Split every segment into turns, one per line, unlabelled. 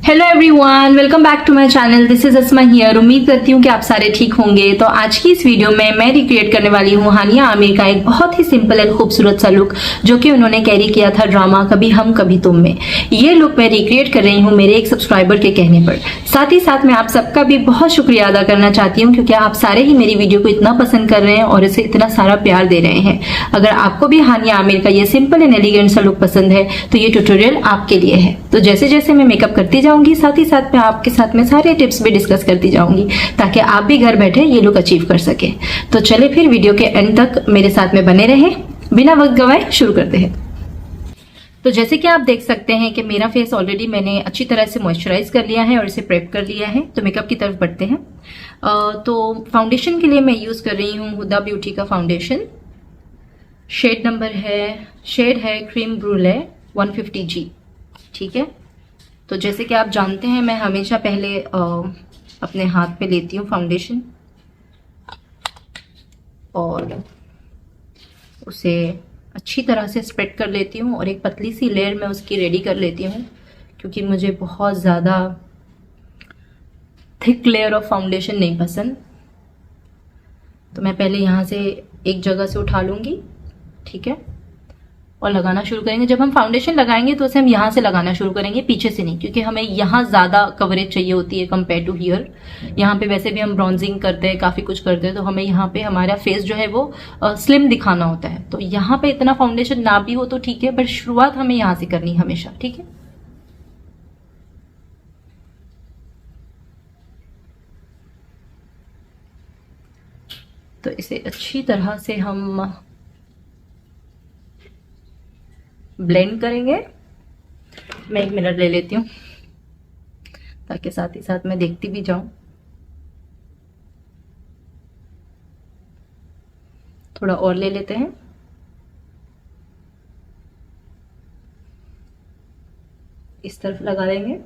Hello everyone, welcome back to my channel. This is Asma here. उम्मीद करती हूँ कि आप सारे ठीक होंगे। तो आज की इस वीडियो में मैं रिक्रिएट करने वाली हूँ हानिया आमिर का एक बहुत ही सिंपल एंड खूबसूरत सा लुक जो कि उन्होंने कैरी किया था ड्रामा कभी हम कभी तुम में। ये लुक मैं रिक्रिएट कर रही हूँ मेरे एक सब्सक्राइबर के कहने पर। साथ ही साथ मैं आप सबका भी बहुत शुक्रिया अदा करना चाहती हूँ क्योंकि आप सारे ही मेरी वीडियो को इतना पसंद कर रहे हैं और इसे इतना सारा प्यार दे रहे हैं। अगर आपको भी हानिया आमिर का ये सिंपल एंड एलिगेंट सा लुक पसंद है तो ये ट्यूटोरियल आपके लिए है। तो जैसे जैसे मैं मेकअप करती जाऊंगी साथ ही साथ मैं आपके साथ में सारे टिप्स भी डिस्कस करती जाऊंगी ताकि आप भी घर बैठे ये लुक अचीव कर सके। तो चले फिर वीडियो के एंड तक मेरे साथ में बने रहें। बिना वक्त गवाए शुरू करते हैं। तो जैसे कि आप देख सकते हैं कि मेरा फेस ऑलरेडी मैंने अच्छी तरह से मॉइस्चराइज कर लिया है और इसे प्रेप कर लिया है। तो मेकअप की तरफ बढ़ते हैं। तो फाउंडेशन के लिए मैं यूज कर रही हूँ हुदा ब्यूटी का फाउंडेशन। शेड है क्रीम ब्रूले 150G। ठीक है। तो जैसे कि आप जानते हैं मैं हमेशा पहले अपने हाथ पे लेती हूँ फाउंडेशन और उसे अच्छी तरह से स्प्रेड कर लेती हूँ और एक पतली सी लेयर में उसकी रेडी कर लेती हूँ क्योंकि मुझे बहुत ज़्यादा थिक लेयर ऑफ फाउंडेशन नहीं पसंद। तो मैं पहले यहाँ से एक जगह से उठा लूँगी। ठीक है। और लगाना शुरू करेंगे। जब हम फाउंडेशन लगाएंगे तो उसे हम यहाँ से लगाना शुरू करेंगे, पीछे से नहीं, क्योंकि हमें यहाँ ज़्यादा कवरेज चाहिए होती है कंपेयर टू हियर। यहाँ पे वैसे भी हम ब्रॉन्जिंग करते हैं, काफ़ी कुछ करते हैं, तो हमें यहाँ पे हमारा फेस जो है वो स्लिम दिखाना होता है। तो यहाँ पे इतना फाउंडेशन ना भी हो तो ठीक है, बट शुरुआत हमें यहाँ से करनी हमेशा। ठीक है। तो इसे अच्छी तरह से हम ब्लेंड करेंगे। मैं एक मिनट ले लेती हूँ ताकि साथ ही साथ मैं देखती भी जाऊं। थोड़ा और ले लेते हैं। इस तरफ लगा लेंगे।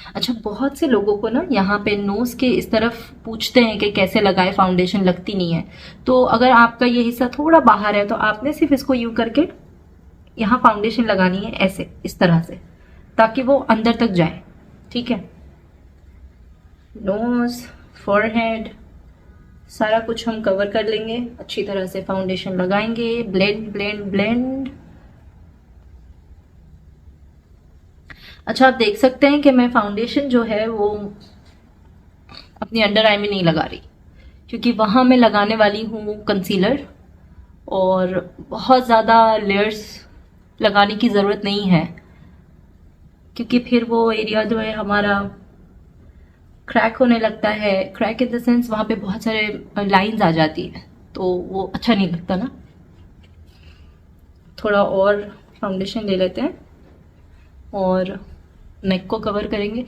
अच्छा, बहुत से लोगों को ना यहाँ पे नोज के इस तरफ पूछते हैं कि कैसे लगाए, फाउंडेशन लगती नहीं है। तो अगर आपका ये हिस्सा थोड़ा बाहर है तो आपने सिर्फ इसको यूं करके यहाँ फाउंडेशन लगानी है, ऐसे इस तरह से, ताकि वो अंदर तक जाए। ठीक है। नोज, फोरहेड, सारा कुछ हम कवर कर लेंगे। अच्छी तरह से फाउंडेशन लगाएंगे। Blend blend blend. अच्छा, आप देख सकते हैं कि मैं फाउंडेशन जो है वो अपनी अंडर आई में नहीं लगा रही क्योंकि वहां मैं लगाने वाली हूँ कंसीलर और बहुत ज़्यादा लेयर्स लगाने की ज़रूरत नहीं है क्योंकि फिर वो एरिया जो है हमारा क्रैक होने लगता है। क्रैक इन द सेंस वहाँ पे बहुत सारे लाइंस आ जाती है तो वो अच्छा नहीं लगता ना। थोड़ा और फाउंडेशन ले लेते हैं और नेक को कवर करेंगे।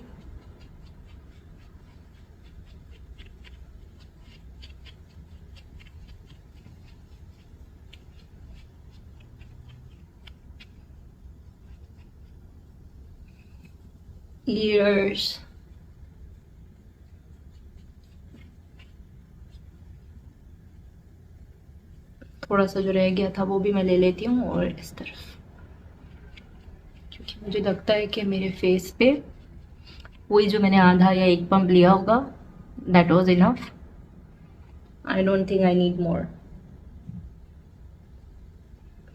ईयर्स, थोड़ा सा जो रह गया था वो भी मैं ले लेती हूँ और इस तरफ, क्योंकि मुझे लगता है कि मेरे फेस पे वही जो मैंने आधा या एक पंप लिया होगा, that was enough. I don't think I need more.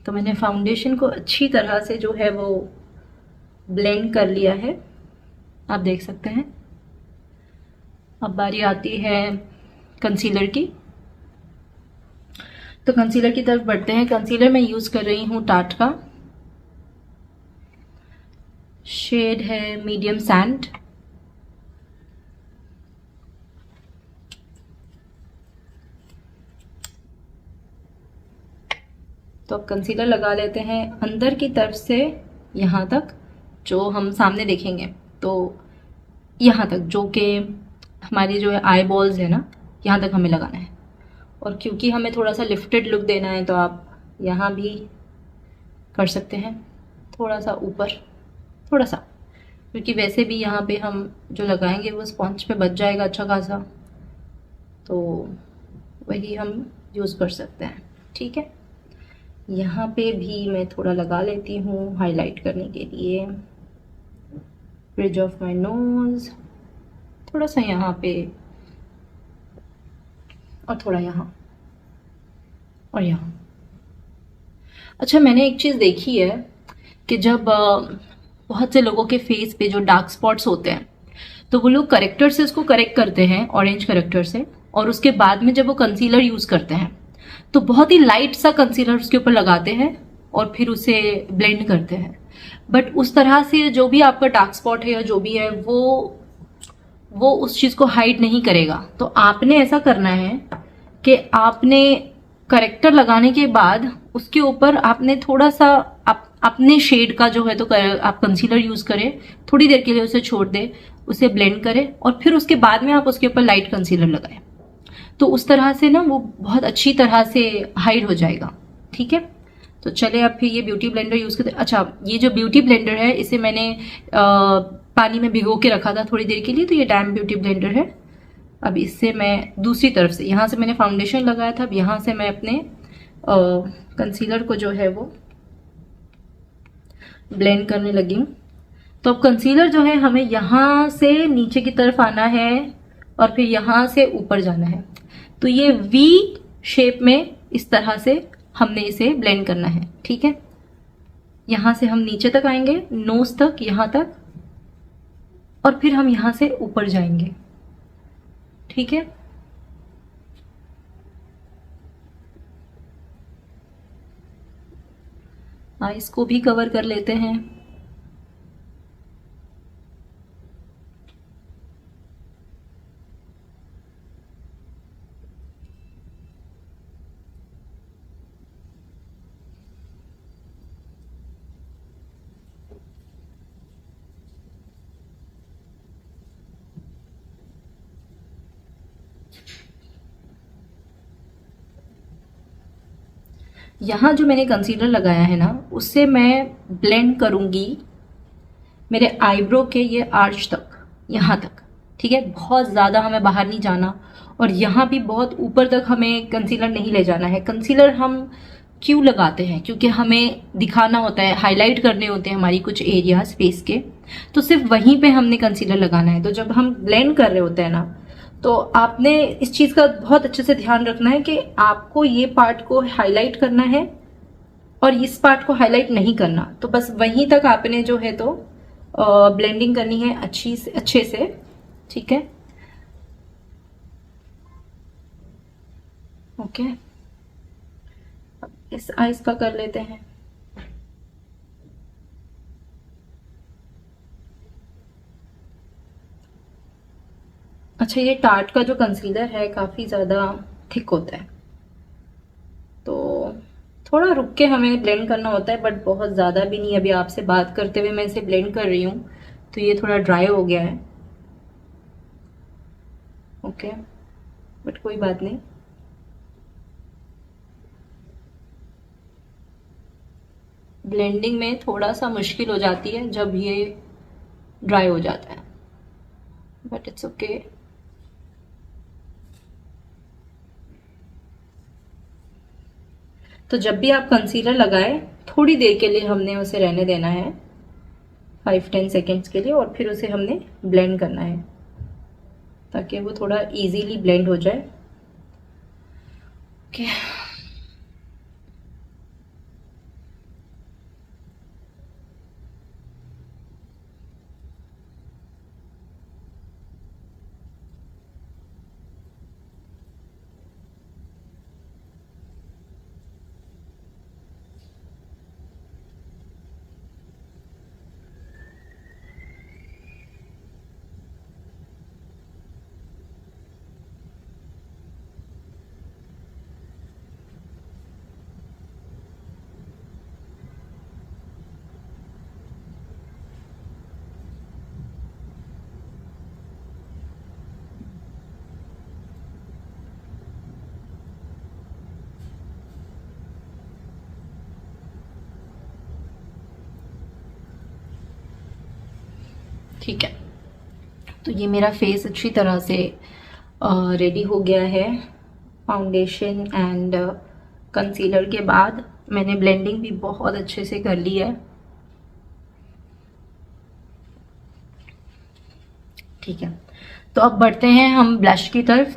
तो मैंने फाउंडेशन को अच्छी तरह से जो है वो ब्लेंड कर लिया है, आप देख सकते हैं। अब बारी आती है कंसीलर की। तो कंसीलर की तरफ बढ़ते हैं। कंसीलर मैं यूज कर रही हूँ टाट का। शेड है मीडियम सैंड। तो अब कंसीलर लगा लेते हैं अंदर की तरफ से यहाँ तक, जो हम सामने देखेंगे तो यहाँ तक, जो कि हमारी जो आई बॉल्स है ना, यहाँ तक हमें लगाना है। और क्योंकि हमें थोड़ा सा लिफ्टेड लुक देना है तो आप यहाँ भी कर सकते हैं, थोड़ा सा ऊपर, थोड़ा सा, क्योंकि वैसे भी यहाँ पे हम जो लगाएंगे वो स्पॉन्ज पे बच जाएगा अच्छा खासा। तो वही हम यूज़ कर सकते हैं। ठीक है, यहाँ पे भी मैं थोड़ा लगा लेती हूँ हाईलाइट करने के लिए। ब्रिज ऑफ माई नोज, थोड़ा सा यहाँ पे और थोड़ा यहाँ और यहाँ। अच्छा, मैंने एक चीज़ देखी है कि जब बहुत से लोगों के फेस पे जो डार्क स्पॉट्स होते हैं तो वो लोग करेक्टर से उसको करेक्ट करते हैं, ऑरेंज करेक्टर से, और उसके बाद में जब वो कंसीलर यूज़ करते हैं तो बहुत ही लाइट सा कंसीलर उसके ऊपर लगाते हैं और फिर उसे ब्लेंड करते हैं। बट उस तरह से जो भी आपका डार्क स्पॉट है या जो भी है वो उस चीज़ को हाइड नहीं करेगा। तो आपने ऐसा करना है कि आपने करेक्टर लगाने के बाद उसके ऊपर आपने थोड़ा सा अपने शेड का जो है तो आप कंसीलर यूज करें, थोड़ी देर के लिए उसे छोड़ दें, उसे ब्लेंड करें और फिर उसके बाद में आप उसके ऊपर लाइट कंसीलर लगाएं। तो उस तरह से ना वो बहुत अच्छी तरह से हाइड हो जाएगा। ठीक है, तो चले अब फिर ये ब्यूटी ब्लेंडर यूज करते। अच्छा, ये जो ब्यूटी ब्लेंडर है इसे मैंने पानी में भिगो के रखा था थोड़ी देर के लिए, तो ये डैम ब्यूटी ब्लेंडर है। अब इससे मैं दूसरी तरफ से, यहाँ से मैंने फाउंडेशन लगाया था, अब यहाँ से मैं अपने कंसीलर को जो है वो ब्लेंड करने लगी हूँ। तो अब कंसीलर जो है हमें यहाँ से नीचे की तरफ आना है और फिर यहाँ से ऊपर जाना है। तो ये वी शेप में इस तरह से हमने इसे ब्लेंड करना है। ठीक है, यहाँ से हम नीचे तक आएंगे, नोज तक, यहाँ तक, और फिर हम यहाँ से ऊपर जाएंगे। ठीक है, आईज को भी कवर कर लेते हैं। यहाँ जो मैंने कंसीलर लगाया है ना, उससे मैं ब्लेंड करूंगी मेरे आईब्रो के ये आर्च तक, यहाँ तक। ठीक है, बहुत ज़्यादा हमें बाहर नहीं जाना और यहाँ भी बहुत ऊपर तक हमें कंसीलर नहीं ले जाना है। कंसीलर हम क्यों लगाते हैं? क्योंकि हमें दिखाना होता है, हाईलाइट करने होते हैं हमारी कुछ एरियाज फेस के, तो सिर्फ वहीं पे हमने कंसीलर लगाना है। तो जब हम ब्लेंड कर रहे होते हैं ना, तो आपने इस चीज़ का बहुत अच्छे से ध्यान रखना है कि आपको ये पार्ट को हाईलाइट करना है और इस पार्ट को हाईलाइट नहीं करना। तो बस वहीं तक आपने जो है तो ब्लेंडिंग करनी है अच्छे से। ठीक है, ओके, अब इस आइज का कर लेते हैं। अच्छा, ये टार्ट का जो कंसीलर है काफ़ी ज़्यादा थिक होता है, तो थोड़ा रुक के हमें ब्लेंड करना होता है, बट बहुत ज़्यादा भी नहीं। अभी आपसे बात करते हुए मैं इसे ब्लेंड कर रही हूँ तो ये थोड़ा ड्राई हो गया है। ओके, बट कोई बात नहीं। ब्लेंडिंग में थोड़ा सा मुश्किल हो जाती है जब ये ड्राई हो जाता है, बट इट्स ओके। तो जब भी आप कंसीलर लगाएं, थोड़ी देर के लिए हमने उसे रहने देना है, 5-10 सेकेंड्स के लिए, और फिर उसे हमने ब्लेंड करना है ताकि वो थोड़ा इजीली ब्लेंड हो जाए। ओके, ठीक है, तो ये मेरा फेस अच्छी तरह से रेडी हो गया है फाउंडेशन एंड कंसीलर के बाद। मैंने ब्लेंडिंग भी बहुत अच्छे से कर ली है। ठीक है, तो अब बढ़ते हैं हम ब्लश की तरफ।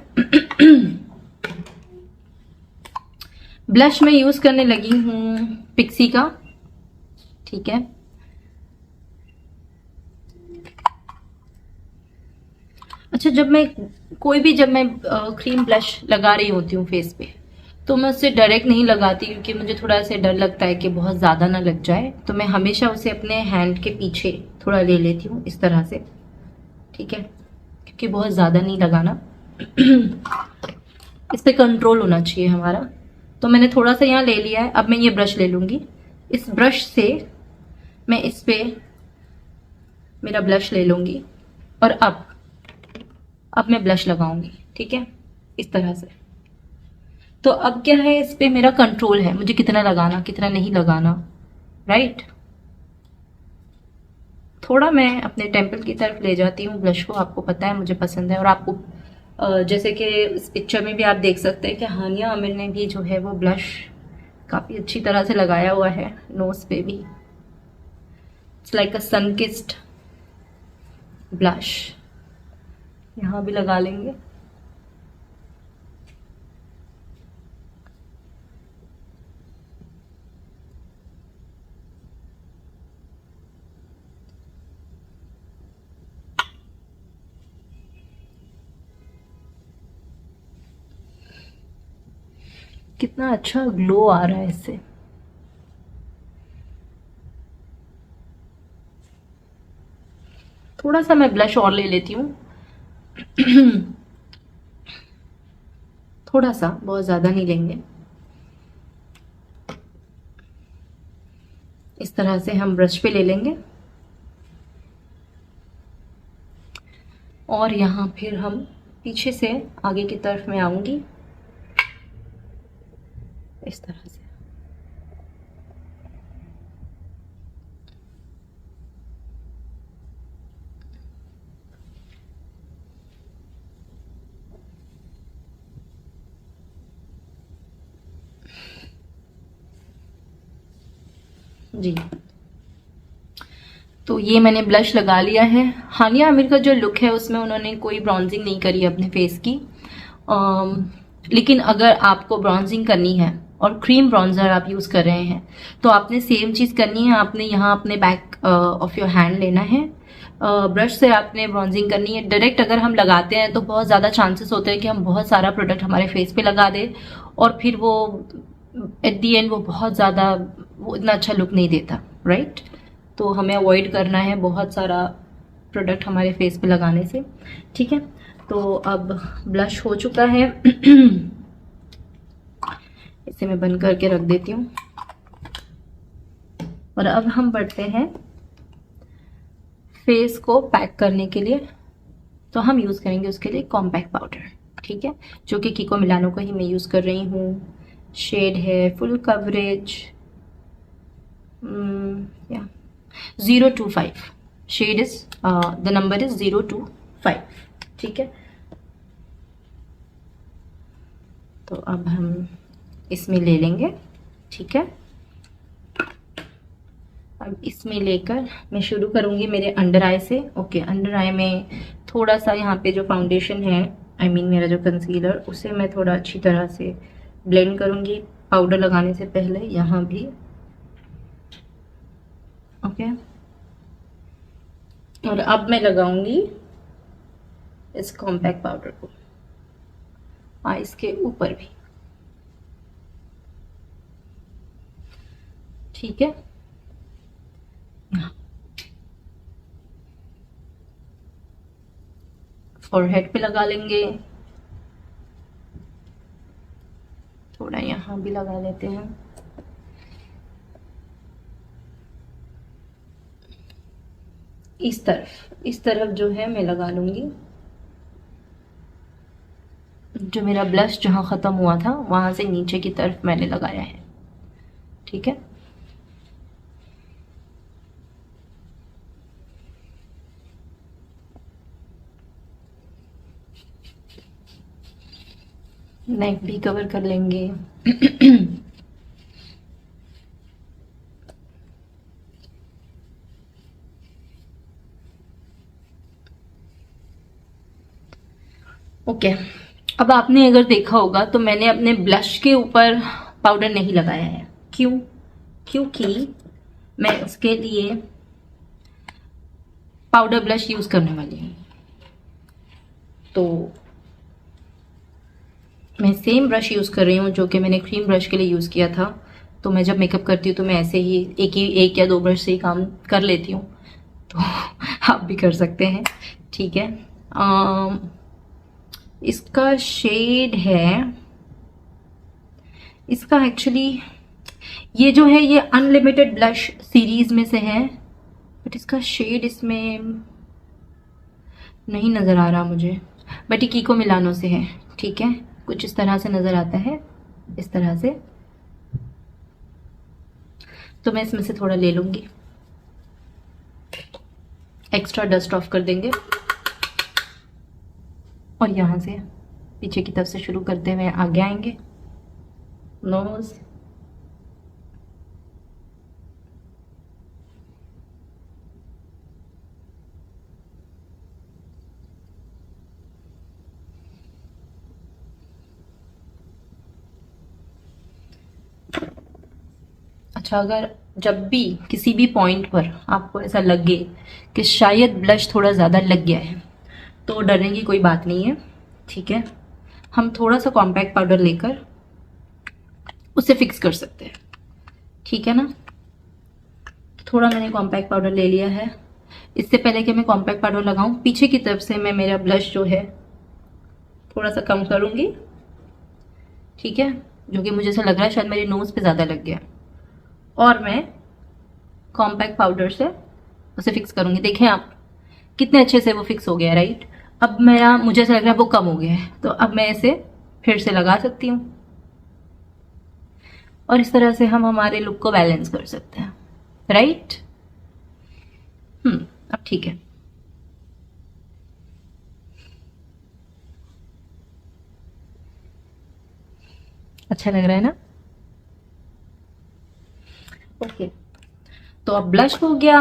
ब्लश मैं यूज करने लगी हूँ पिक्सी का। ठीक है, अच्छा, जब मैं क्रीम ब्लश लगा रही होती हूँ फेस पे, तो मैं उससे डायरेक्ट नहीं लगाती, क्योंकि मुझे थोड़ा सा डर लगता है कि बहुत ज़्यादा ना लग जाए। तो मैं हमेशा उसे अपने हैंड के पीछे थोड़ा ले लेती हूँ इस तरह से। ठीक है, क्योंकि बहुत ज़्यादा नहीं लगाना। इस पे कंट्रोल होना चाहिए हमारा। तो मैंने थोड़ा सा यहाँ ले लिया है। अब मैं ये ब्रश ले लूँगी। इस ब्रश से मैं इस पे मेरा ब्लश ले लूँगी और अब मैं ब्लश लगाऊंगी। ठीक है, इस तरह से। तो अब क्या है, इस पे मेरा कंट्रोल है, मुझे कितना लगाना कितना नहीं लगाना। राइट, थोड़ा मैं अपने टेम्पल की तरफ ले जाती हूँ ब्लश को। आपको पता है मुझे पसंद है। और आपको जैसे कि इस पिक्चर में भी आप देख सकते हैं कि हानिया आमिर ने भी जो है वो ब्लश काफ़ी अच्छी तरह से लगाया हुआ है नोज पे भी। It's like a sun kissed blush. यहाँ भी लगा लेंगे। कितना अच्छा ग्लो आ रहा है इससे। थोड़ा सा मैं ब्लश और ले लेती हूँ। थोड़ा सा, बहुत ज्यादा नहीं लेंगे। इस तरह से हम ब्रश पे ले लेंगे और यहाँ फिर हम पीछे से आगे की तरफ मैं आऊंगी इस तरह से। जी, तो ये मैंने ब्लश लगा लिया है। हानिया आमिर का जो लुक है उसमें उन्होंने कोई ब्राउजिंग नहीं करी अपने फेस की। लेकिन अगर आपको ब्राउजिंग करनी है और क्रीम ब्राउजर आप यूज कर रहे हैं, तो आपने सेम चीज करनी है। आपने यहाँ अपने बैक ऑफ योर हैंड लेना है, ब्रश से आपने ब्राउजिंग करनी है। डायरेक्ट अगर हम लगाते हैं तो बहुत ज़्यादा चांसेस होते हैं कि हम बहुत सारा प्रोडक्ट हमारे फेस पे लगा दें और फिर वो एट दी एंड वो बहुत ज़्यादा, वो इतना अच्छा लुक नहीं देता। राइट, तो हमें अवॉइड करना है बहुत सारा प्रोडक्ट हमारे फेस पे लगाने से। ठीक है, तो अब ब्लश हो चुका है। इसे मैं बंद करके रख देती हूँ और अब हम बढ़ते हैं फेस को पैक करने के लिए। तो हम यूज़ करेंगे उसके लिए कॉम्पैक्ट पाउडर। ठीक है, जो कि कीको मिलानो का ही मैं यूज़ कर रही हूँ। शेड है फुल कवरेज, या 025। Shade is the number is 025। ठीक है, तो अब हम इसमें ले लेंगे। ठीक है, अब इसमें लेकर मैं शुरू करूंगी मेरे अंडर आई से। ओके, अंडर आई में थोड़ा सा यहाँ पे जो फाउंडेशन है, आई मीन मेरा जो कंसीलर, उसे मैं थोड़ा अच्छी तरह से ब्लेंड करूंगी पाउडर लगाने से पहले यहाँ भी। ओके, और अब मैं लगाऊंगी इस कॉम्पैक्ट पाउडर को आईज के ऊपर भी। ठीक है, फॉरहेड पे लगा लेंगे, थोड़ा यहाँ भी लगा लेते हैं। इस तरफ जो है मैं लगा लूंगी। जो मेरा ब्लश जहाँ ख़त्म हुआ था वहाँ से नीचे की तरफ मैंने लगाया है। ठीक है, नेक भी कवर कर लेंगे। ओके, अब आपने अगर देखा होगा तो मैंने अपने ब्लश के ऊपर पाउडर नहीं लगाया है। क्यों? क्योंकि मैं उसके लिए पाउडर ब्लश यूज करने वाली हूँ। तो मैं सेम ब्रश यूज कर रही हूँ जो कि मैंने क्रीम ब्रश के लिए यूज किया था। तो मैं जब मेकअप करती हूँ तो मैं ऐसे ही एक या दो ब्रश से ही काम कर लेती हूँ। तो आप भी कर सकते हैं, ठीक है। इसका शेड है, इसका एक्चुअली ये जो है ये अनलिमिटेड ब्लश सीरीज में से है, बट इसका शेड इसमें नहीं नज़र आ रहा मुझे। बट ये कीको मिलानो से है, ठीक है। कुछ इस तरह से नज़र आता है, इस तरह से। तो मैं इसमें से थोड़ा ले लूँगी, एक्स्ट्रा डस्ट ऑफ कर देंगे। और यहाँ से पीछे की तरफ से शुरू करते हुए आगे आएंगे, नोज, अच्छा। अगर जब भी किसी भी पॉइंट पर आपको ऐसा लगे कि शायद ब्लश थोड़ा ज़्यादा लग गया है तो डरने की कोई बात नहीं है, ठीक है। हम थोड़ा सा कॉम्पैक्ट पाउडर लेकर उसे फिक्स कर सकते हैं, ठीक है ना। थोड़ा मैंने कॉम्पैक्ट पाउडर ले लिया है। इससे पहले कि मैं कॉम्पैक्ट पाउडर लगाऊं, पीछे की तरफ से मैं मेरा ब्लश जो है थोड़ा सा कम करूंगी, ठीक है। जो कि मुझे ऐसा लग रहा है शायद मेरे नोज पे ज़्यादा लग गया। और मैं कॉम्पैक्ट पाउडर से उसे फिक्स करूंगी। देखें आप कितने अच्छे से वो फिक्स हो गया, राइट। अब मेरा मुझे ऐसा लग रहा है वो कम हो गया है, तो अब मैं इसे फिर से लगा सकती हूँ। और इस तरह से हम हमारे लुक को बैलेंस कर सकते हैं, राइट। अब ठीक है। अच्छा लग रहा है ना? ओके, तो अब ब्लश हो गया,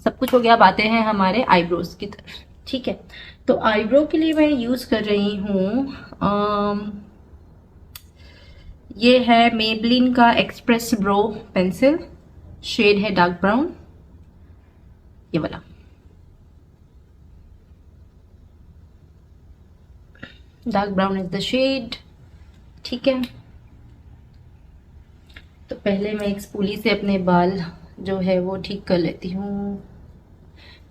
सब कुछ हो गया। अब आते हैं हमारे आईब्रोज की तरफ, ठीक है। तो आईब्रो के लिए मैं यूज कर रही हूँ, ये है मेबलिन का एक्सप्रेस ब्रो पेंसिल, शेड है डार्क ब्राउन, ये वाला। Dark brown is the shade, ठीक है। तो पहले मैं एक स्पूली से अपने बाल जो है वो ठीक कर लेती हूँ,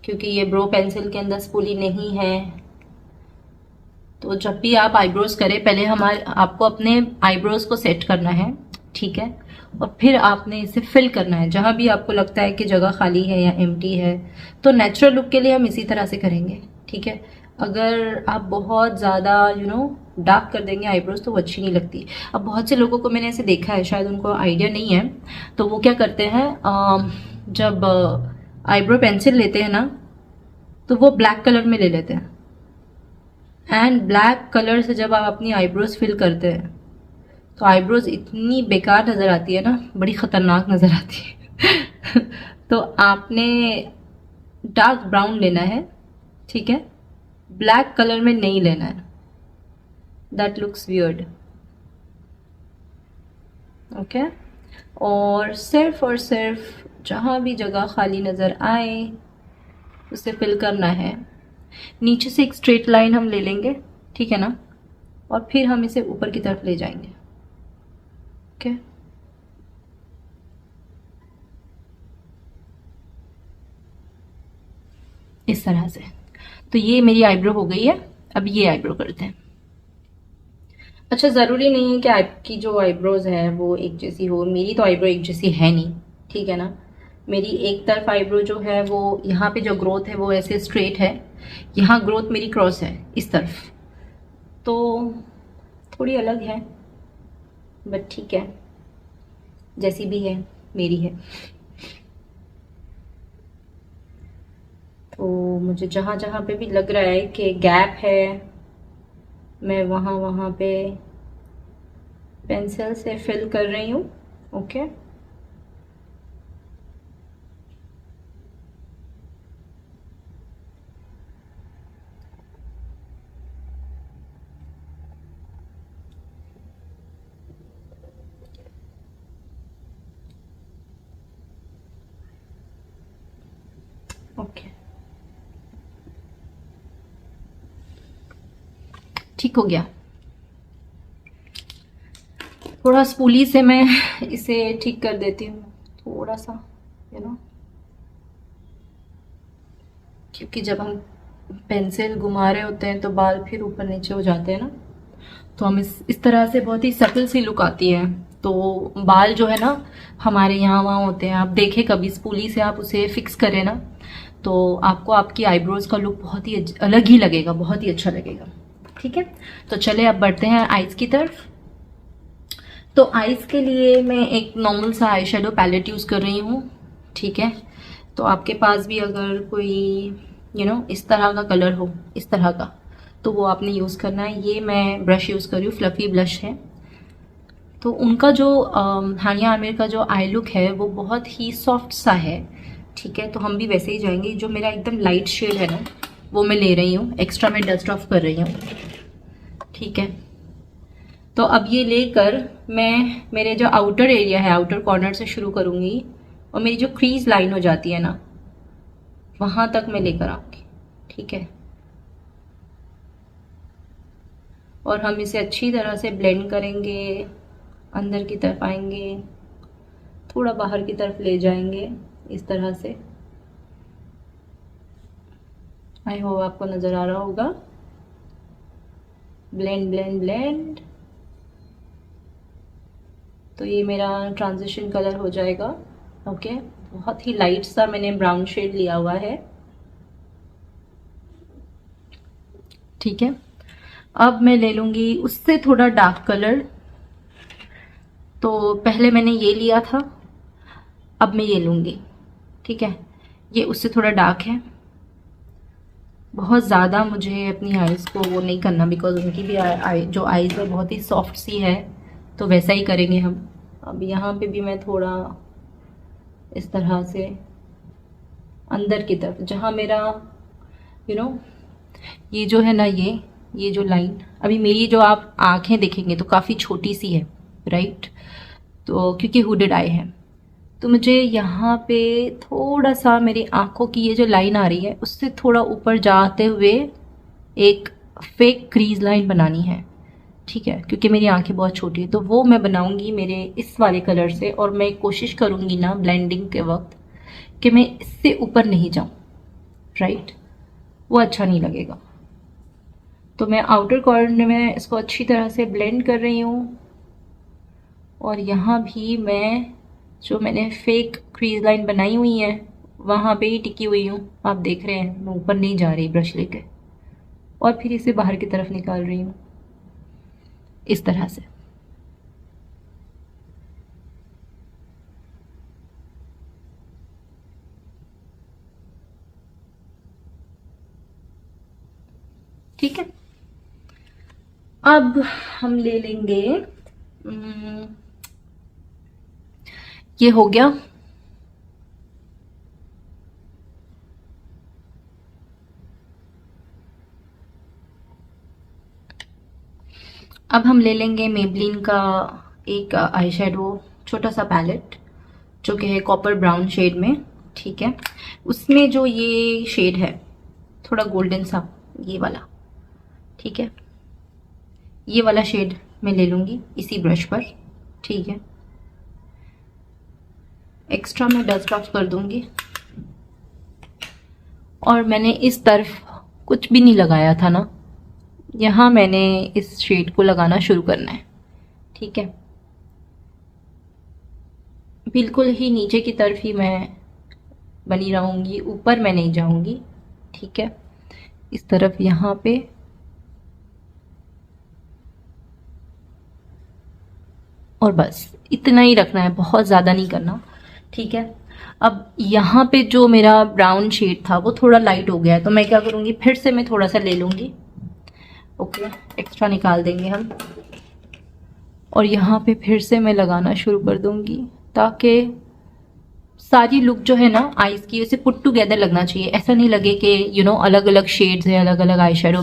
क्योंकि ये ब्रो पेंसिल के अंदर स्पूली नहीं है। तो जब भी आप आईब्रोज करें, पहले आपको अपने आईब्रोज को सेट करना है, ठीक है। और फिर आपने इसे फिल करना है जहां भी आपको लगता है कि जगह खाली है या एम्प्टी है। तो नेचुरल लुक के लिए हम इसी तरह से करेंगे, ठीक है। अगर आप बहुत ज़्यादा डार्क कर देंगे आईब्रोज तो वो अच्छी नहीं लगती। अब बहुत से लोगों को मैंने ऐसे देखा है, शायद उनको आइडिया नहीं है, तो वो क्या करते हैं, जब आईब्रो पेंसिल लेते हैं ना तो वो ब्लैक कलर में ले लेते हैं। एंड ब्लैक कलर से जब आप अपनी आईब्रोज फिल करते हैं तो आईब्रोज इतनी बेकार नज़र आती है ना, बड़ी ख़तरनाक नज़र आती है। तो आपने डार्क ब्राउन लेना है, ठीक है, ब्लैक कलर में नहीं लेना है, दैट लुक्स वियर्ड, ओके। और सिर्फ जहाँ भी जगह खाली नज़र आए उसे फिल करना है। नीचे से एक स्ट्रेट लाइन हम ले लेंगे, ठीक है ना, और फिर हम इसे ऊपर की तरफ ले जाएंगे, ओके। इस तरह से। तो ये मेरी आईब्रो हो गई है। अब ये आईब्रो करते हैं। अच्छा, ज़रूरी नहीं है कि आपकी जो आईब्रोज है वो एक जैसी हो। मेरी तो आईब्रो एक जैसी है नहीं, ठीक है ना। मेरी एक तरफ आईब्रो जो है वो यहाँ पे जो ग्रोथ है वो ऐसे स्ट्रेट है, यहाँ ग्रोथ मेरी क्रॉस है इस तरफ, तो थोड़ी अलग है, बट ठीक है, जैसी भी है मेरी है। तो मुझे जहाँ जहाँ पे भी लग रहा है कि गैप है, मैं वहाँ वहाँ पे पेंसिल से फिल कर रही हूँ। ओके, ओके, ठीक हो गया। थोड़ा स्पूली से मैं इसे ठीक कर देती हूँ, थोड़ा सा क्योंकि जब हम पेंसिल घुमा रहे होते हैं तो बाल फिर ऊपर नीचे हो जाते हैं ना, तो हम इस तरह से बहुत ही सटल सी लुक आती है। तो बाल जो है ना हमारे यहाँ वहाँ होते हैं, आप देखें कभी स्पूली से आप उसे फिक्स करें ना, तो आपको आपकी आईब्रोज का लुक बहुत ही अलग ही लगेगा, बहुत ही अच्छा लगेगा। ठीक है, तो चले अब बढ़ते हैं आईज की तरफ। तो आईज के लिए मैं एक नॉर्मल सा आई शेडो पैलेट यूज़ कर रही हूँ। ठीक है, तो आपके पास भी अगर कोई इस तरह का कलर हो, इस तरह का, तो वो आपने यूज़ करना है। ये मैं ब्रश यूज़ कर रही हूँ, फ्लफी ब्लश है। तो उनका जो हानिया आमिर का जो आई लुक है वो बहुत ही सॉफ्ट सा है। ठीक है, तो हम भी वैसे ही जाएंगे। जो मेरा एकदम लाइट शेड है ना वो मैं ले रही हूँ, एक्स्ट्रा मैं डस्ट ऑफ कर रही हूँ। ठीक है, तो अब ये लेकर मैं मेरे जो आउटर एरिया है, आउटर कॉर्नर से शुरू करूँगी और मेरी जो क्रीज लाइन हो जाती है ना वहाँ तक मैं लेकर आऊँगी। ठीक है, और हम इसे अच्छी तरह से ब्लेंड करेंगे, अंदर की तरफ आएंगे, थोड़ा बाहर की तरफ ले जाएंगे इस तरह से। आई होप आपको नज़र आ रहा होगा। Blend blend blend. तो ये मेरा ट्रांजिशन कलर हो जाएगा। ओके, बहुत ही लाइट सा मैंने ब्राउन शेड लिया हुआ है। ठीक है, अब मैं ले लूँगी उससे थोड़ा डार्क कलर। तो पहले मैंने ये लिया था, अब मैं ये लूँगी। ठीक है, ये उससे थोड़ा डार्क है। बहुत ज़्यादा मुझे अपनी आईज़ को वो नहीं करना, बिकॉज उनकी भी जो आईज़ है बहुत ही सॉफ्ट सी है, तो वैसा ही करेंगे हम। अब यहाँ पे भी मैं थोड़ा इस तरह से अंदर की तरफ, जहाँ मेरा ये जो है ना, ये जो लाइन, अभी मेरी जो आप आँखें देखेंगे तो काफ़ी छोटी सी है, राइट, तो क्योंकि हुडेड आई है, तो मुझे यहाँ पे थोड़ा सा मेरी आँखों की ये जो लाइन आ रही है उससे थोड़ा ऊपर जाते हुए एक फेक क्रीज लाइन बनानी है। ठीक है, क्योंकि मेरी आंखें बहुत छोटी है, तो वो मैं बनाऊंगी मेरे इस वाले कलर से। और मैं कोशिश करूंगी ना ब्लेंडिंग के वक्त कि मैं इससे ऊपर नहीं जाऊं, राइट, वो अच्छा नहीं लगेगा। तो मैं आउटर कॉर्नर में इसको अच्छी तरह से ब्लेंड कर रही हूँ, और यहाँ भी मैं जो मैंने फेक क्रीज लाइन बनाई हुई है वहाँ पे ही टिकी हुई हूँ। आप देख रहे हैं मैं ऊपर नहीं जा रही ब्रश लेके, और फिर इसे बाहर की तरफ निकाल रही हूँ इस तरह से। ठीक है, अब हम ले लेंगे ये हो गया। अब हम ले लेंगे मेबलिन का एक आई शेडो छोटा सा पैलेट, जो कि है कॉपर ब्राउन शेड में। ठीक है, उसमें जो ये शेड है थोड़ा गोल्डन सा, ये वाला, ठीक है, ये वाला शेड मैं ले लूँगी इसी ब्रश पर। ठीक है, एक्स्ट्रा मैं डस्ट ऑफ कर दूंगी। और मैंने इस तरफ कुछ भी नहीं लगाया था ना, यहाँ मैंने इस शेड को लगाना शुरू करना है। ठीक है, बिल्कुल ही नीचे की तरफ ही मैं बनी रहूँगी, ऊपर मैं नहीं जाऊँगी। ठीक है, इस तरफ यहाँ पे, और बस इतना ही रखना है, बहुत ज़्यादा नहीं करना। ठीक है, अब यहाँ पे जो मेरा ब्राउन शेड था वो थोड़ा लाइट हो गया है, तो मैं क्या करूँगी, फिर से मैं थोड़ा सा ले लूँगी। ओके, एक्स्ट्रा निकाल देंगे हम। और यहाँ पे फिर से मैं लगाना शुरू कर दूंगी ताकि सारी लुक जो है ना आईज की उसे पुट टुगेदर लगना चाहिए। ऐसा नहीं लगे कि अलग अलग शेड्स हैं, अलग अलग आई शेडो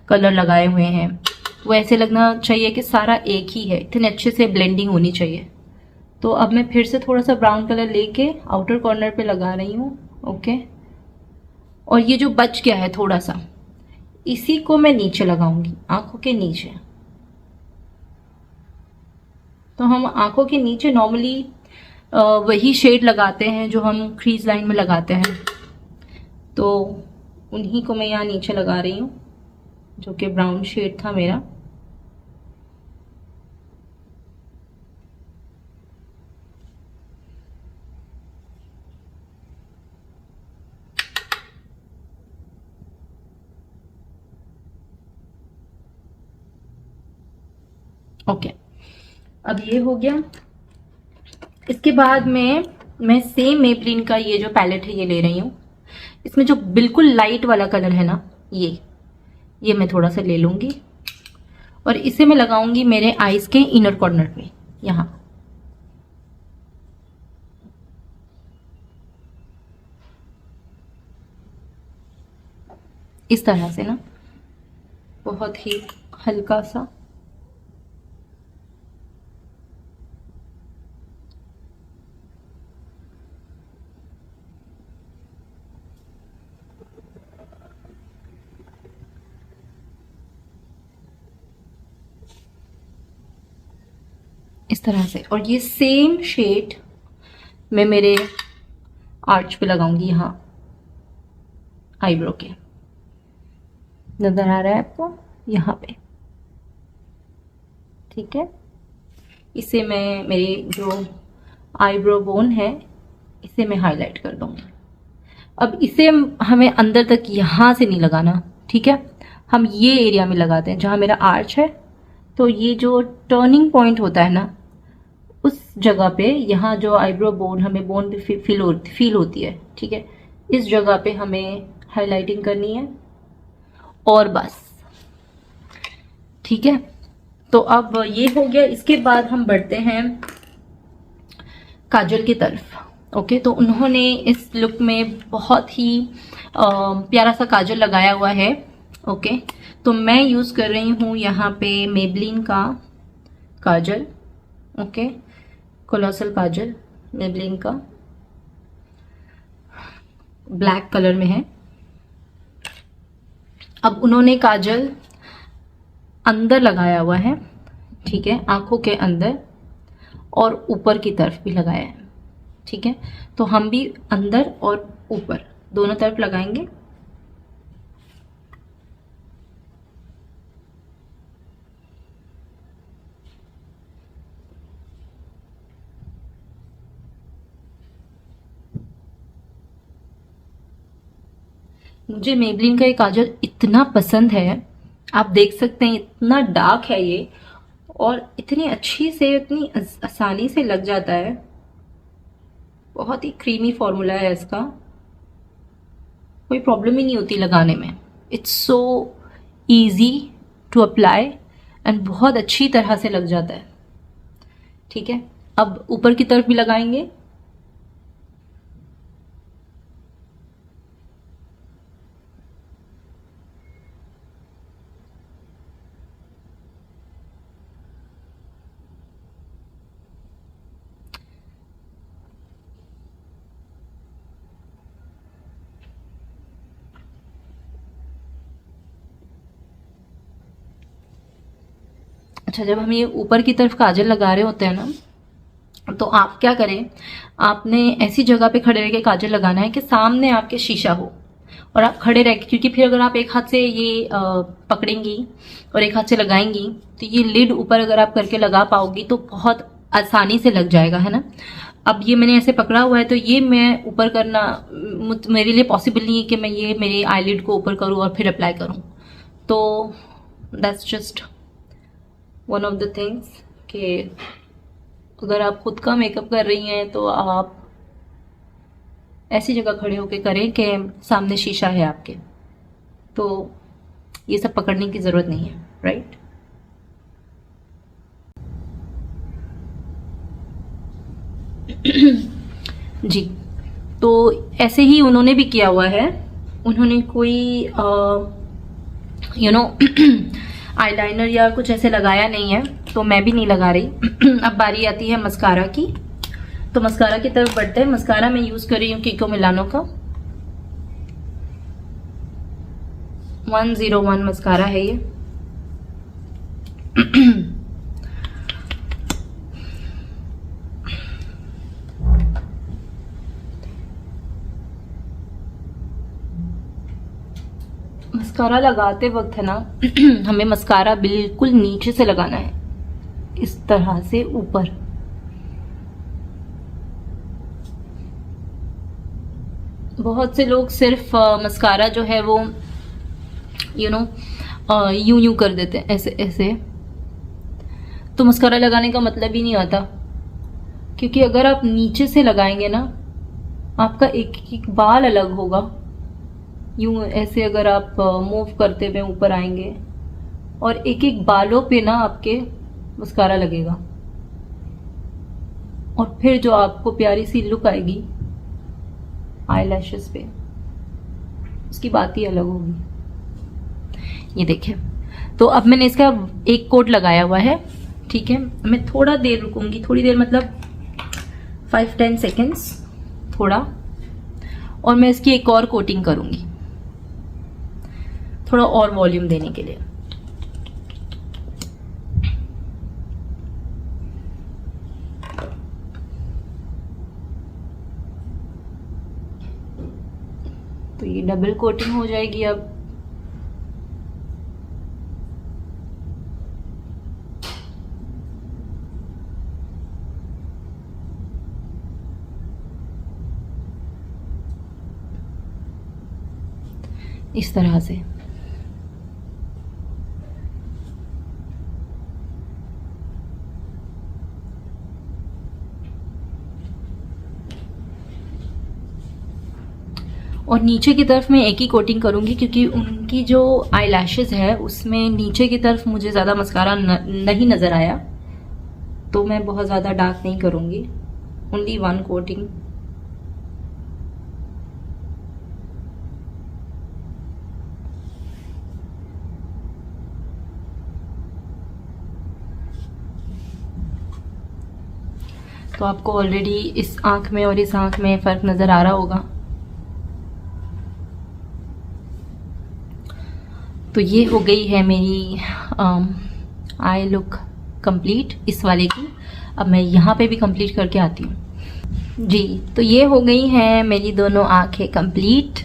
कलर लगाए हुए हैं। वो ऐसे लगना चाहिए कि सारा एक ही है, इतने अच्छे से ब्लेंडिंग होनी चाहिए। तो अब मैं फिर से थोड़ा सा ब्राउन कलर लेके आउटर कॉर्नर पे लगा रही हूँ। ओके, और ये जो बच गया है थोड़ा सा, इसी को मैं नीचे लगाऊंगी, आंखों के नीचे। तो हम आंखों के नीचे नॉर्मली वही शेड लगाते हैं जो हम क्रीज लाइन में लगाते हैं, तो उन्हीं को मैं यहाँ नीचे लगा रही हूँ, जो कि ब्राउन शेड था मेरा। ओके, अब ये हो गया। इसके बाद मैं सेम मेबलिन का ये जो पैलेट है ये ले रही हूँ। इसमें जो बिल्कुल लाइट वाला कलर है ना, ये मैं थोड़ा सा ले लूंगी और इसे मैं लगाऊंगी मेरे आईज के इनर कॉर्नर पे, यहाँ। इस तरह से ना, बहुत ही हल्का सा। इस तरह से। और ये सेम शेड मैं मेरे आर्च पे लगाऊंगी, यहाँ आईब्रो के। नजर आ रहा है आपको यहाँ पे? ठीक है, इसे मैं मेरे जो आईब्रो बोन है इसे मैं हाईलाइट कर दूंगी। अब इसे हमें अंदर तक यहाँ से नहीं लगाना, ठीक है। हम ये एरिया में लगाते हैं जहाँ मेरा आर्च है। तो ये जो टर्निंग पॉइंट होता है ना, उस जगह पे, यहाँ जो आईब्रो बोन हमें बोन पे फील होती है, ठीक है, इस जगह पे हमें हाईलाइटिंग करनी है और बस, ठीक है। तो अब ये हो गया। इसके बाद हम बढ़ते हैं काजल की तरफ। ओके, तो उन्होंने इस लुक में बहुत ही प्यारा सा काजल लगाया हुआ है। ओके, तो मैं यूज कर रही हूँ यहाँ पे मेबलिन का काजल। ओके, कोलोसल काजल मेबलिन का, ब्लैक कलर में है। अब उन्होंने काजल अंदर लगाया हुआ है, ठीक है, आंखों के अंदर और ऊपर की तरफ भी लगाया है, ठीक है। तो हम भी अंदर और ऊपर दोनों तरफ लगाएंगे। मुझे मेबलिन का ये काजल इतना पसंद है, आप देख सकते हैं इतना डार्क है ये, और इतनी अच्छी से, इतनी आसानी से लग जाता है। बहुत ही क्रीमी फॉर्मूला है इसका, कोई प्रॉब्लम ही नहीं होती लगाने में। It's so easy to apply and बहुत अच्छी तरह से लग जाता है, ठीक है। अब ऊपर की तरफ भी लगाएंगे। अच्छा, जब हम ये ऊपर की तरफ काजल लगा रहे होते हैं ना, तो आप क्या करें, आपने ऐसी जगह पे खड़े रह के काजल लगाना है कि सामने आपके शीशा हो और आप खड़े रह के, क्योंकि फिर अगर आप एक हाथ से ये पकड़ेंगी और एक हाथ से लगाएंगी तो ये लिड ऊपर अगर आप करके लगा पाओगी तो बहुत आसानी से लग जाएगा, है ना। अब ये मैंने ऐसे पकड़ा हुआ है तो ये मैं ऊपर करना मेरे लिए पॉसिबल नहीं है कि मैं ये मेरे आईलिड को ऊपर करूँ और फिर अप्लाई करूँ। तो that's just one of the things कि अगर आप खुद का मेकअप कर रही हैं तो आप ऐसी जगह खड़े होकर करें कि सामने शीशा है आपके, तो ये सब पकड़ने की ज़रूरत नहीं है, राइट। जी, तो ऐसे ही उन्होंने भी किया हुआ है। उन्होंने कोई आईलाइनर या कुछ ऐसे लगाया नहीं है, तो मैं भी नहीं लगा रही। अब बारी आती है मस्कारा की, तो मस्कारा की तरफ बढ़ते हैं। मस्कारा मैं यूज कर रही हूँ कीको मिलानो का 101 मस्कारा है ये। मस्कारा लगाते वक्त है ना हमें मस्कारा बिल्कुल नीचे से लगाना है, इस तरह से ऊपर। बहुत से लोग सिर्फ मस्कारा जो है वो यूं यूं कर देते हैं, ऐसे ऐसे। तो मस्कारा लगाने का मतलब ही नहीं आता, क्योंकि अगर आप नीचे से लगाएंगे ना, आपका एक एक बाल अलग होगा। यूं ऐसे अगर आप मूव करते हुए ऊपर आएंगे, और एक एक बालों पे ना आपके मस्कारा लगेगा, और फिर जो आपको प्यारी सी लुक आएगी आईलैशेस पे, उसकी बात ही अलग होगी। ये देखिए, तो अब मैंने इसका एक कोट लगाया हुआ है, ठीक है। मैं थोड़ा देर रुकूंगी, थोड़ी देर मतलब 5-10 सेकेंड्स थोड़ा, और मैं इसकी एक और कोटिंग करूंगी थोड़ा और वॉल्यूम देने के लिए। तो ये डबल कोटिंग हो जाएगी अब। इस तरह से और नीचे की तरफ मैं एक ही कोटिंग करूंगी, क्योंकि उनकी जो आईलैशेस है उसमें नीचे की तरफ मुझे ज़्यादा मस्कारा नहीं नज़र आया, तो मैं बहुत ज़्यादा डार्क नहीं करूंगी, ओनली 1 कोटिंग। तो आपको ऑलरेडी इस आंख में और इस आंख में फ़र्क नज़र आ रहा होगा। तो ये हो गई है मेरी आई लुक कंप्लीट इस वाले की। अब मैं यहाँ पे भी कंप्लीट करके आती हूँ। जी, तो ये हो गई हैं मेरी दोनों आंखें कंप्लीट।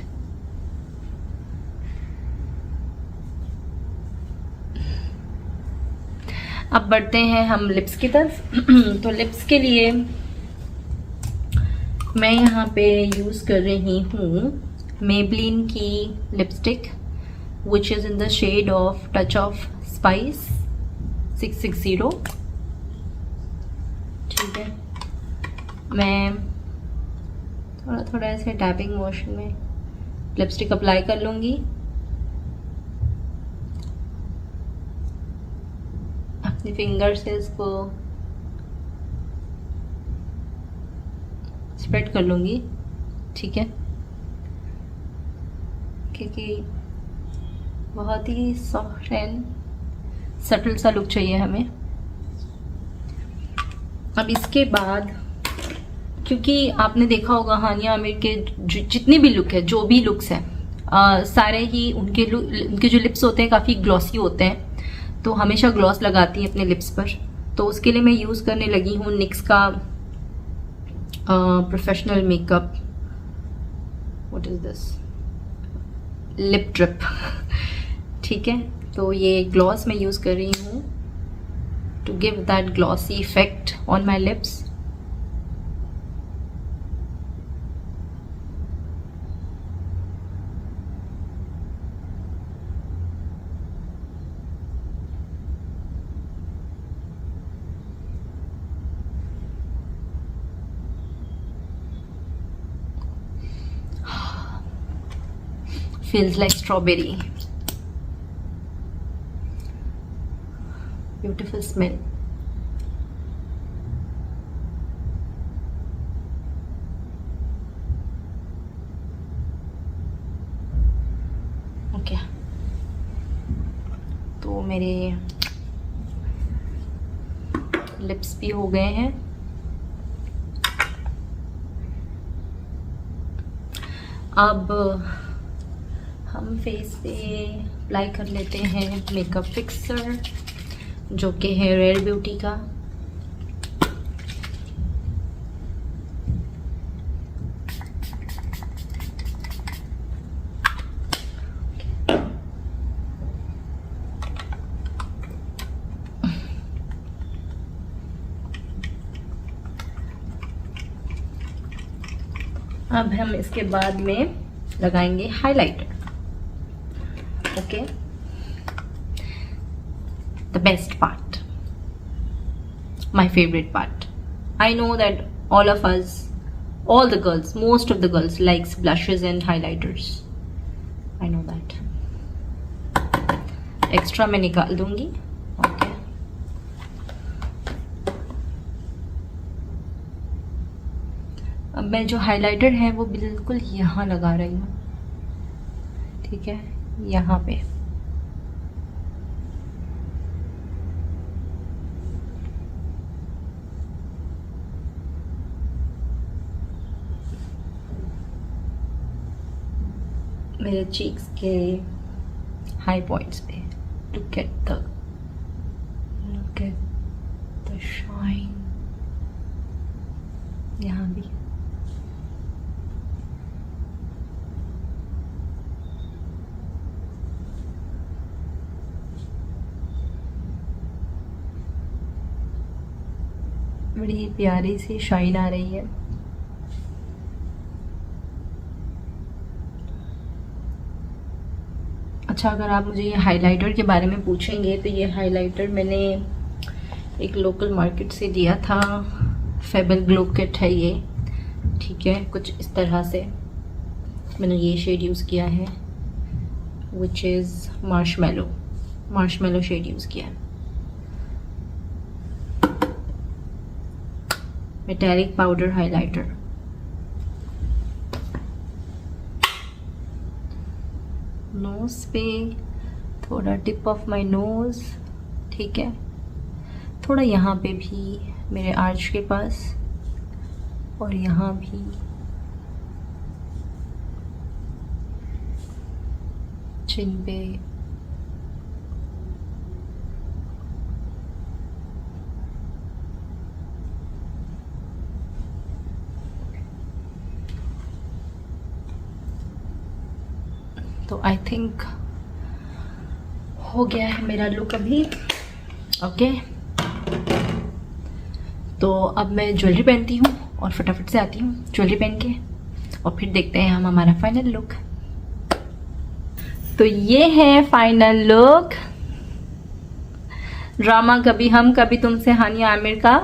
अब बढ़ते हैं हम लिप्स की तरफ। तो लिप्स के लिए मैं यहाँ पे यूज़ कर रही हूँ मेबलिन की lipstick, which is in the shade of Touch of Spice 660। ठीक है, मैं थोड़ा थोड़ा ऐसे टैपिंग मोशन में लिपस्टिक अप्लाई कर लूँगी। अपने फिंगर से इसको स्प्रेड कर लूँगी, ठीक है, क्योंकि बहुत ही सॉफ्ट एंड सटल सा लुक चाहिए हमें। अब इसके बाद, क्योंकि आपने देखा होगा हानिया आमिर के जितनी भी लुक है, जो भी लुक्स हैं, सारे ही उनके जो लिप्स होते हैं काफ़ी ग्लॉसी होते हैं, तो हमेशा ग्लॉस लगाती हैं अपने लिप्स पर। तो उसके लिए मैं यूज़ करने लगी हूँ निक्स का professional makeup, what is this, lip drip. ठीक है, तो ये ग्लॉस मैं यूज़ कर रही हूँ to give that glossy effect on my lips. Feels like strawberry. Beautiful smell. मेरे लिप्स भी हो गए हैं। अब हम फेस पे अप्लाई कर लेते हैं मेकअप फिक्सर, जो कि है रेयर ब्यूटी का। अब हम इसके बाद में लगाएंगे highlighter. Okay, the best part, my favourite part. I know that all of us, all the girls, most of the girls likes blushes and highlighters. I know that. Extra मैं निकाल दूंगी। ओके, अब मैं जो हाइलाइटर है वो बिल्कुल यहाँ लगा रही हूँ, ठीक है, यहाँ पे। मेरे चीक्स के हाई पॉइंट्स पे लुक एट द शाइन, यहाँ भी। बड़ी प्यारी सी शाइन आ रही है। अच्छा, अगर आप मुझे ये हाइलाइटर के बारे में पूछेंगे तो ये हाइलाइटर मैंने एक लोकल मार्केट से लिया था। फेबर ग्लो किट है ये, ठीक है, कुछ इस तरह से। मैंने ये शेड यूज़ किया है, which is marshmallow shade use किया है। Metallic powder highlighter. नोज पे थोड़ा टिप ऑफ माय नोज, ठीक है, थोड़ा यहाँ पे भी मेरे आर्च के पास, और यहाँ भी चिन पे। तो आई थिंक हो गया है मेरा लुक अभी। ओके, तो अब मैं ज्वेलरी पहनती हूँ और फटाफट से आती हूँ ज्वेलरी पहन के, और फिर देखते हैं हम हमारा फाइनल लुक। तो ये है फाइनल लुक, ड्रामा कभी हम कभी तुम से हानिया आमिर का।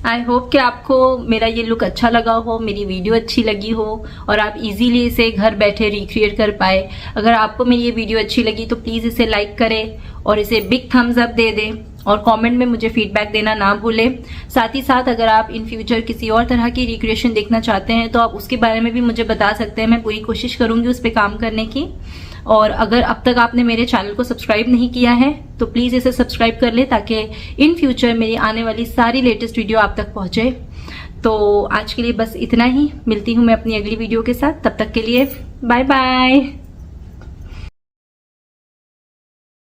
आई होप कि आपको मेरा ये लुक अच्छा लगा हो, मेरी वीडियो अच्छी लगी हो, और आप इजीली इसे घर बैठे रिक्रिएट कर पाए। अगर आपको मेरी ये वीडियो अच्छी लगी तो प्लीज़ इसे लाइक करें और इसे बिग थम्स अप दे दें, और कमेंट में मुझे फीडबैक देना ना भूलें। साथ ही साथ अगर आप इन फ्यूचर किसी और तरह की रिक्रिएशन देखना चाहते हैं तो आप उसके बारे में भी मुझे बता सकते हैं। मैं पूरी कोशिश करूँगी उस पर काम करने की। और अगर अब तक आपने मेरे चैनल को सब्सक्राइब नहीं किया है तो प्लीज़ इसे सब्सक्राइब कर ले, ताकि इन फ्यूचर मेरी आने वाली सारी लेटेस्ट वीडियो आप तक पहुँचे। तो आज के लिए बस इतना ही, मिलती हूँ मैं अपनी अगली वीडियो के साथ। तब तक के लिए बाय बाय।